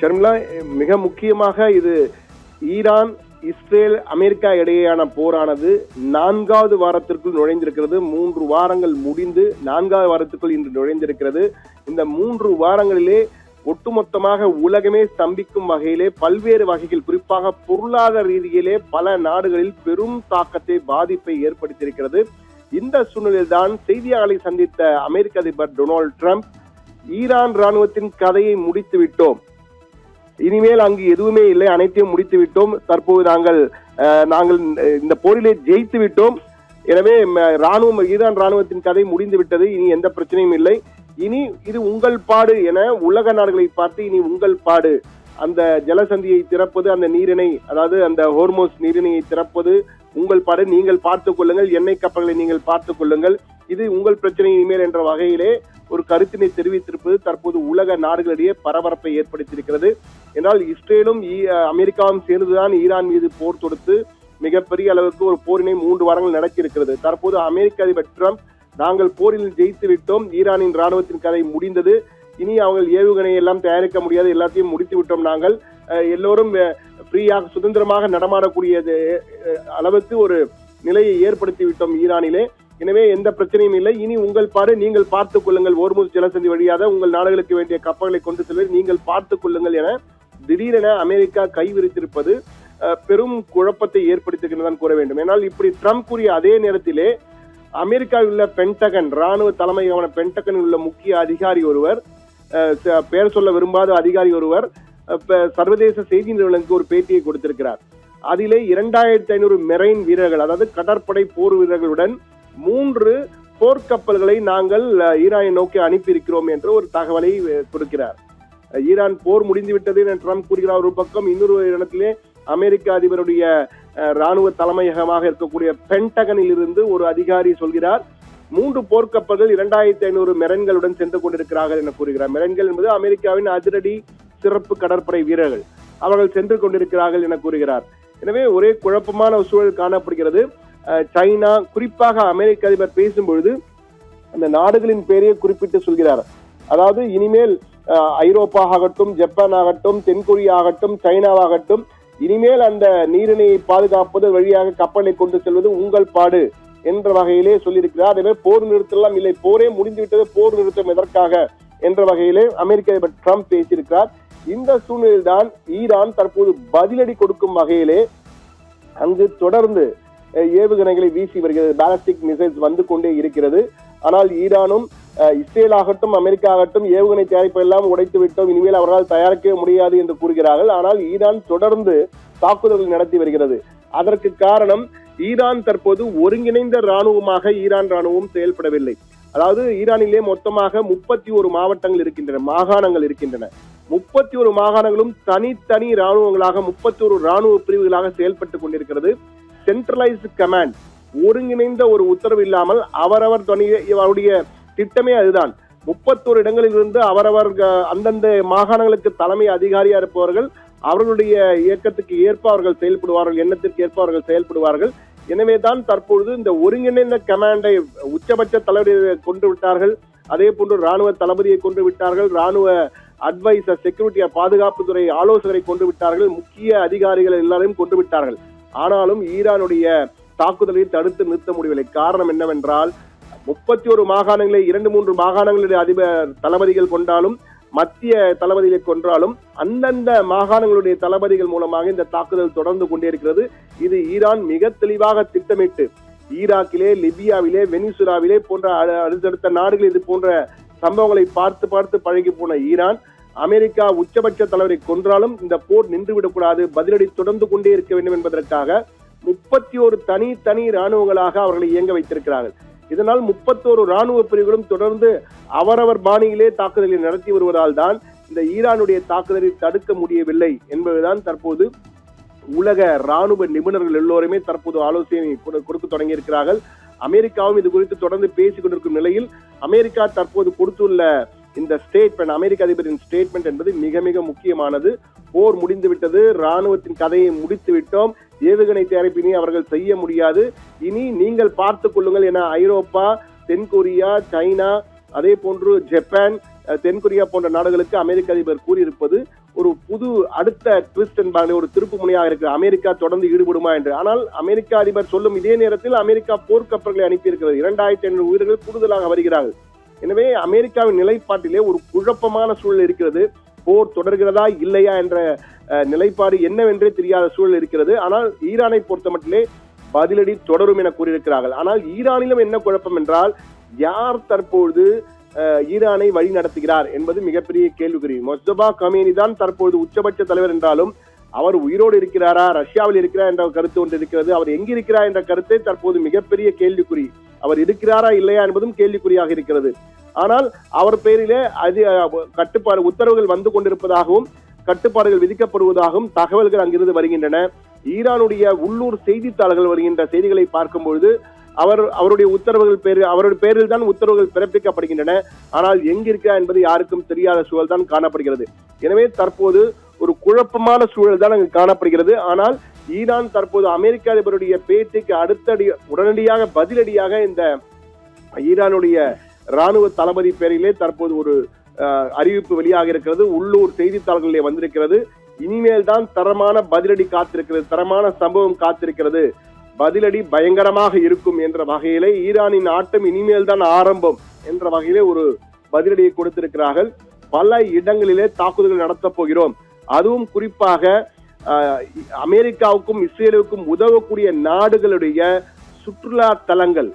ஷர்மிளா, மிக முக்கியமாக இது ஈரான் இஸ்ரேல் அமெரிக்கா இடையேயான போரானது 4வது வாரத்திற்குள் நுழைந்திருக்கிறது. 3 வாரங்கள் முடிந்து 4வது வாரத்துக்குள் இன்று நுழைந்திருக்கிறது. இந்த 3 வாரங்களிலே ஒட்டுமொத்தமாக உலகமே ஸ்தம்பிக்கும் வகையிலே பல்வேறு வகைகள், குறிப்பாக பொருளாதார ரீதியிலே பல நாடுகளில் பெரும் தாக்கத்தை, பாதிப்பை ஏற்படுத்தியிருக்கிறது. இந்த சூழ்நிலையில் தான் செய்தியாளர்களை சந்தித்த அமெரிக்க அதிபர் டொனால்டு டிரம்ப், ஈரான் ராணுவத்தின் கதையை முடித்து விட்டோம், இனிமேல் அங்கு எதுவுமே இல்லை, அனைத்தையும் முடித்து விட்டோம், தற்போது நாங்கள் இந்த போரிலே ஜெயித்து விட்டோம், எனவே ஈரான் ராணுவத்தின் கதை முடிந்து விட்டது, இனி எந்த பிரச்சனையும் இல்லை, இனி இது உங்கள் பாடு என உலக நாடுகளை பார்த்து இனி உங்கள் பாடு, அந்த ஜலசந்தியை திறப்பது, அந்த நீரிணை, அதாவது அந்த ஹோர்மோஸ் நீரிணையை திறப்பது உங்கள் பாடு, நீங்கள் பார்த்துக் கொள்ளுங்கள், எண்ணெய் கப்பல்களை நீங்கள் பார்த்துக் கொள்ளுங்கள், இது உங்கள் பிரச்சனை இனிமேல் என்ற வகையிலே ஒரு கருத்தினை தெரிவித்திருப்பது தற்போது உலக நாடுகளிடையே பரபரப்பை ஏற்படுத்தியிருக்கிறது. என்றால் இஸ்ரேலும் அமெரிக்காவும் சேர்ந்துதான் ஈரான் மீது போர் தொடுத்து மிகப்பெரிய அளவுக்கு ஒரு போரினை 3 வாரங்கள் நடத்தியிருக்கிறது. தற்போது அமெரிக்க அதிபர் டிரம்ப், நாங்கள் போரில் ஜெயித்து விட்டோம், ஈரானின் ராணுவத்தின் கதை முடிந்தது, இனி அவங்க ஏவுகணையை எல்லாம் தயாரிக்க முடியாது, எல்லாத்தையும் முடித்து விட்டோம், நாங்கள் எல்லோரும் ஃப்ரீயாக சுதந்திரமாக நடமாடக்கூடிய அளவுக்கு ஒரு நிலையை ஏற்படுத்தி விட்டோம் ஈரானிலே, எனவே எந்த பிரச்சனையும் இல்லை, இனி உங்கள் பாடு, நீங்கள் பார்த்துக் கொள்ளுங்கள், ஹோர்முஸ் ஜலசந்தி வழியாக உங்கள் நாடுகளுக்கு வேண்டிய கப்பல்களை கொண்டு செல்வதை நீங்கள் பார்த்துக் கொள்ளுங்கள் என திடீரென அமெரிக்கா கைவிரித்திருப்பது பெரும் குழப்பத்தை ஏற்படுத்துகிறதான் கூற வேண்டும். ஏனால் இப்படி ட்ரம்ப் கூறிய அதே நேரத்திலே அமெரிக்காவில் உள்ள பென்டகன், ராணுவ தலைமையகமான பென்டகனில் உள்ள முக்கிய அதிகாரி ஒருவர், பெயர் சொல்ல விரும்பாத அதிகாரி ஒருவர் சர்வதேச செய்தி நிறுவனங்களுக்கு ஒரு பேட்டியை கொடுத்திருக்கிறார். அதிலே 2500 மெரைன் வீரர்கள், அதாவது கடற்படை போர் வீரர்களுடன் 3 போர்க்கப்பல்களை நாங்கள் ஈரானை நோக்கி அனுப்பியிருக்கிறோம் என்ற ஒரு தகவலை கொடுக்கிறார். ஈரான் போர் முடிந்துவிட்டது என ட்ரம்ப் கூறுகிறார் ஒரு பக்கம், இன்னொரு இடத்திலே அமெரிக்க அதிபருடைய ராணுவ தலைமையகமாக இருக்கக்கூடிய பென்டகனில் இருந்து ஒரு அதிகாரி சொல்கிறார், 3 போர்க்கப்பல்கள் 2500 மெரன்களுடன் சென்று கொண்டிருக்கிறார்கள் என கூறுகிறார். மெரன்கள் என்பது அமெரிக்காவின் அதிரடி சிறப்பு கடற்படை வீரர்கள், அவர்கள் சென்று கொண்டிருக்கிறார்கள் என கூறுகிறார். எனவே ஒரே குழப்பமான சூழல் காணப்படுகிறது. சைனா, குறிப்பாக அமெரிக்க அதிபர் பேசும்பொழுது அந்த நாடுகளின் பெயரையே குறிப்பிட்டு சொல்கிறார். அதாவது இனிமேல் ஐரோப்பா ஆகட்டும், ஜப்பான் ஆகட்டும், தென்கொரியா ஆகட்டும், சைனாவாகட்டும், இனிமேல் அந்த நீரிணையை பாதுகாப்பது வழியாக கப்பலை கொண்டு செல்வது உங்கள் பாடு என்ற வகையிலே சொல்லியிருக்கிறார். அதே போர் நிறுத்தம் இல்லை, போரே முடிந்துவிட்டது, போர் நிறுத்தம் எதற்காக என்ற வகையிலே அமெரிக்க அதிபர் ட்ரம்ப் பேசியிருக்கிறார். இந்த சூழ்நிலையில் தான் ஈரான் தற்போது பதிலடி கொடுக்கும் வகையிலே அங்கு தொடர்ந்து ஏவுகணைகளை வீசி வருகிறது, பாலிஸ்டிக் மிசைல்ஸ் வந்து கொண்டே இருக்கிறது. ஆனால் ஈரானும் இஸ்ரேல் ஆகட்டும், அமெரிக்கா ஆகட்டும், ஏவுகணை தயாரிப்பு எல்லாம் உடைத்து விட்டோம், இனிமேல் அவர்களால் தயாரிக்கவே முடியாது என்று கூறுகிறார்கள். ஆனால் ஈரான் தொடர்ந்து தாக்குதல்கள் நடத்தி வருகிறது. அதற்கு காரணம் ஈரான் தற்போது ஒருங்கிணைந்த ராணுவமாக ஈரான் ராணுவம் செயல்படவில்லை. அதாவது ஈரானிலே மொத்தமாக 31 மாவட்டங்கள் இருக்கின்றன, மாகாணங்கள் இருக்கின்றன. 31 மாகாணங்களும் தனித்தனி ராணுவங்களாக 31 ராணுவ பிரிவுகளாக செயல்பட்டுக் கொண்டிருக்கிறது. சென்ட்ரலைஸ்டு கமாண்ட், ஒருங்கிணைந்த ஒரு உத்தரவு இல்லாமல் அவருடைய திட்டமே அதுதான். 31 இடங்களில் இருந்து அவரவர் அந்தந்த மாகாணங்களுக்கு தலைமை அதிகாரியா இருப்பவர்கள் அவர்களுடைய இயக்கத்துக்கு ஏற்ப அவர்கள் செயல்படுவார்கள், எண்ணத்திற்கு ஏற்ப அவர்கள் செயல்படுவார்கள். எனவே தான் தற்பொழுது இந்த ஒருங்கிணைந்த கமாண்டை உச்சபட்ச தலைவரை கொண்டு விட்டார்கள், அதே போன்று ராணுவ தளபதியை கொண்டு விட்டார்கள், ராணுவ அட்வைசர், செக்யூரிட்டி பாதுகாப்புத்துறை ஆலோசகரை கொண்டு விட்டார்கள், முக்கிய அதிகாரிகள் எல்லாரையும் கொண்டு விட்டார்கள். ஆனாலும் ஈரானுடைய தாக்குதலை தடுத்து நிறுத்த முடியவில்லை. காரணம் என்னவென்றால் 31 மாகாணங்களை 2-3 மாகாணங்களுடைய அதிபர் தளபதிகள் கொண்டாலும், மத்திய தளபதிகளை கொன்றாலும் அந்தந்த மாகாணங்களுடைய தளபதிகள் மூலமாக இந்த தாக்குதல் தொடர்ந்து கொண்டே இருக்கிறது. இது ஈரான் மிக தெளிவாக திட்டமிட்டு ஈராக்கிலே, லிபியாவிலே, வெனிசுலாவிலே போன்ற அடுத்தடுத்த நாடுகள் இது போன்ற சம்பவங்களை பார்த்து பார்த்து பழகி போன ஈரான், அமெரிக்கா உச்சபட்ச தலைவரை கொன்றாலும் இந்த போர் நின்றுவிடக்கூடாது, பதிலடி தொடர்ந்து கொண்டே இருக்க வேண்டும் என்பதற்காக 31 தனி ராணுவங்களாக அவர்களை இயங்க வைத்திருக்கிறார்கள். இதனால் 31 ராணுவ பிரிவுகளும் தொடர்ந்து அவரவர் பாணியிலே தாக்குதலை நடத்தி வருவதால் தான் இந்த ஈரானுடைய தாக்குதலை தடுக்க முடியவில்லை என்பதுதான் தற்போது உலக ராணுவ நிபுணர்கள் எல்லோருமே தற்போது ஆலோசனை கொடுக்க தொடங்கி இருக்கிறார்கள். அமெரிக்காவும் இது குறித்து தொடர்ந்து பேசிக் கொண்டிருக்கும் நிலையில் அமெரிக்கா தற்போது கொடுத்துள்ள இந்த ஸ்டேட்மெண்ட், அமெரிக்க அதிபரின் ஸ்டேட்மெண்ட் என்பது மிக மிக முக்கியமானது. போர் முடிந்து விட்டது, ராணுவத்தின் கதையை முடித்து விட்டோம், ஏவுகணை தயாரிப்பினை அவர்கள் செய்ய முடியாது, இனி நீங்கள் பார்த்துக் கொள்ளுங்கள் என ஐரோப்பா, தென்கொரியா, சைனா, அதே போன்று ஜப்பான், தென்கொரியா போன்ற நாடுகளுக்கு அமெரிக்க அதிபர் கூறியிருப்பது ஒரு புது அடுத்த ட்விஸ்ட் என்பாங்க, ஒரு திருப்பு முனையாக இருக்கு. அமெரிக்கா தொடர்ந்து ஈடுபடுமா என்று. ஆனால் அமெரிக்க அதிபர் சொல்லும் இதே நேரத்தில் அமெரிக்கா போர்க்கப்பல்களை அனுப்பியிருக்கிறது. 2500 உயிர்கள் கூடுதலாக வருகிறார்கள். எனவே அமெரிக்காவின் நிலைப்பாட்டிலே ஒரு குழப்பமான சூழல் இருக்கிறது. போர் தொடர்கிறதா இல்லையா என்ற நிலைப்பாடு என்னவென்றே தெரியாத சூழல் இருக்கிறது. ஆனால் ஈரானை பொறுத்த மட்டிலே பதிலடி தொடரும் என கூறியிருக்கிறார்கள். ஆனால் ஈரானிலும் என்ன குழப்பம் என்றால், யார் தற்போது ஈரானை வழி நடத்துகிறார் என்பது மிகப்பெரிய கேள்விக்குறி. மொஸ்தபா கமேனி தான் தற்போது உச்சபட்ச தலைவர் என்றாலும் அவர் உயிரோடு இருக்கிறாரா, ரஷ்யாவில் இருக்கிறார் என்ற கருத்து ஒன்று இருக்கிறது. அவர் எங்கிருக்கிறார் என்ற கருத்தை தற்போது மிகப்பெரிய கேள்விக்குறி. அவர் இருக்கிறாரா இல்லையா என்பதும் கேள்விக்குறியாக இருக்கிறது. ஆனால் அவர் பெயரிலே கட்டுப்பாடு உத்தரவுகள் வந்து கொண்டிருப்பதாகவும் கட்டுப்பாடுகள் விதிக்கப்படுவதாகவும் தகவல்கள் அங்கிருந்து வருகின்றன. ஈரானுடைய உள்ளூர் செய்தித்தாள்கள் வருகின்ற செய்திகளை பார்க்கும்பொழுது அவருடைய உத்தரவுகள் அவருடைய பேரில் தான் உத்தரவுகள் பிறப்பிக்கப்படுகின்றன. ஆனால் எங்கிருக்கிறார் என்பது யாருக்கும் தெரியாத சூழல் தான் காணப்படுகிறது. எனவே தற்போது ஒரு குழப்பமான சூழல் தான் அங்கு காணப்படுகிறது. ஆனால் ஈரான் தற்போது அமெரிக்க அதிபருடைய பேச்சுக்கு உடனடியாக பதிலடியாக இந்த ஈரானுடைய ராணுவ தளபதி பேரிலே தற்போது ஒரு அறிவிப்பு வெளியாக இருக்கிறது. உள்ளூர் செய்தித்தாள்களிலே வந்திருக்கிறது. இனிமேல் தான் தரமான பதிலடி காத்திருக்கிறது, தரமான சம்பவம் காத்திருக்கிறது. பதிலடி பயங்கரமாக இருக்கும் என்ற வகையிலே ஈரானின் ஆட்டம் இனிமேல் தான் ஆரம்பம் என்ற வகையிலே ஒரு பதிலடியை கொடுத்திருக்கிறார்கள். பல இடங்களிலே தாக்குதல்கள் நடத்தப் போகிறோம். அதுவும் குறிப்பாக அமெரிக்காவுக்கும் இஸ்ரேலுக்கும் உதவக்கூடிய நாடுகளுடைய சுற்றுலா தலங்கள்,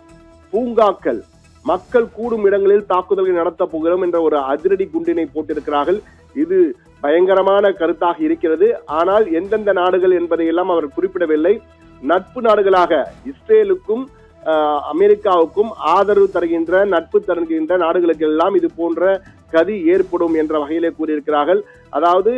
பூங்காக்கள், மக்கள் கூடும் இடங்களில் தாக்குதல்கள் நடத்தப் போகிறோம் என்ற ஒரு அதிரடி குண்டினை போட்டிருக்கிறார்கள். இது பயங்கரமான கருத்தாக இருக்கிறது. ஆனால் எந்தெந்த நாடுகள் என்பதையெல்லாம் அவர் குறிப்பிடவில்லை. நட்பு நாடுகளாக இஸ்ரேலுக்கும் அமெரிக்காவுக்கும் ஆதரவு தருகின்ற, நட்பு தருகின்ற நாடுகளுக்கு எல்லாம் இது போன்ற கதி ஏற்படும் என்ற வகையிலே கூறியிருக்கிறார்கள். அதாவது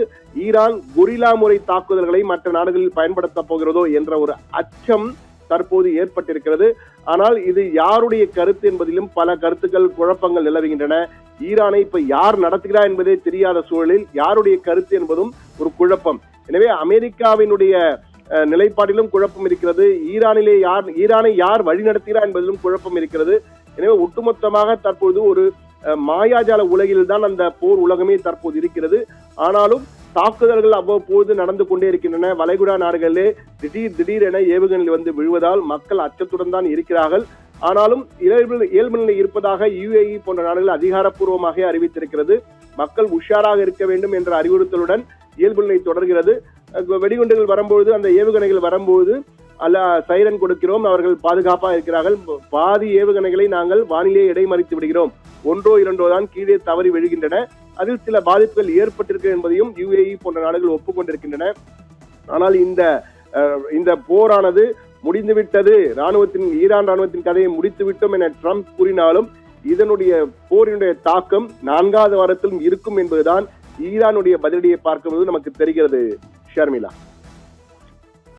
ஈரான் கொரில்லா முறை தாக்குதல்களை மற்ற நாடுகளில் பயன்படுத்த போகிறதோ என்ற ஒரு அச்சம் தற்போது ஏற்பட்டிருக்கிறது. ஆனால் இது யாருடைய கருத்து என்பதிலும் பல கருத்துக்கள், குழப்பங்கள் நிலவுகின்றன. ஈரானை இப்ப யார் நடத்துகிறார் என்பதே தெரியாத சூழலில் யாருடைய கருத்து என்பதும் ஒரு குழப்பம். எனவே அமெரிக்காவினுடைய நிலைப்பாட்டிலும் குழப்பம் இருக்கிறது. ஈரானை யார் வழி நடத்துகிறார் என்பதிலும் குழப்பம் இருக்கிறது. எனவே ஒட்டுமொத்தமாக தற்போது ஒரு மாயாஜால உலகில் தான் அந்த போர் உலகமே தற்போது இருக்கிறது. ஆனாலும் தாக்குதல்கள் அவ்வப்போது நடந்து கொண்டே இருக்கின்றன. வளைகுடா நாடுகளிலே திடீரென ஏவுகணைகள் வந்து விழுவதால் மக்கள் அச்சத்துடன் தான் இருக்கிறார்கள். ஆனாலும் இயல்பு நிலை இருப்பதாக UAE போன்ற நாடுகள் அதிகாரப்பூர்வமாக அறிவித்திருக்கிறது. மக்கள் உஷாராக இருக்க வேண்டும் என்ற அறிவுறுத்தலுடன் இயல்பு நிலை தொடர்கிறது. வெடிகுண்டுகள் வரும்போது, அந்த ஏவுகணைகள் வரும்போது சைரன் கொடுக்கிறோம், அவர்கள் பாதுகாப்பாக இருக்கிறார்கள். பாதி ஏவுகணைகளை நாங்கள் வானிலே இடைமறித்து விடுகிறோம், ஒன்றோ இரண்டோ தான் கீழே தவறி விழுகின்றன. அதில் சில பாதிப்புகள் ஏற்பட்டிருக்கு என்பதையும் UAE போன்ற நாடுகள் ஒப்புக்கொண்டிருக்கின்றன. ஆனால் இந்த போரானது முடிந்துவிட்டது, ஈரான் ராணுவத்தின் கதையை முடித்துவிட்டோம் என ட்ரம்ப் கூறினாலும் இதனுடைய போரினுடைய தாக்கம் 4வது வாரத்திலும் இருக்கும் என்பதுதான் ஈரானுடைய பதிலடியை பார்க்கும்போது நமக்கு தெரிகிறது. ஷர்மிளா.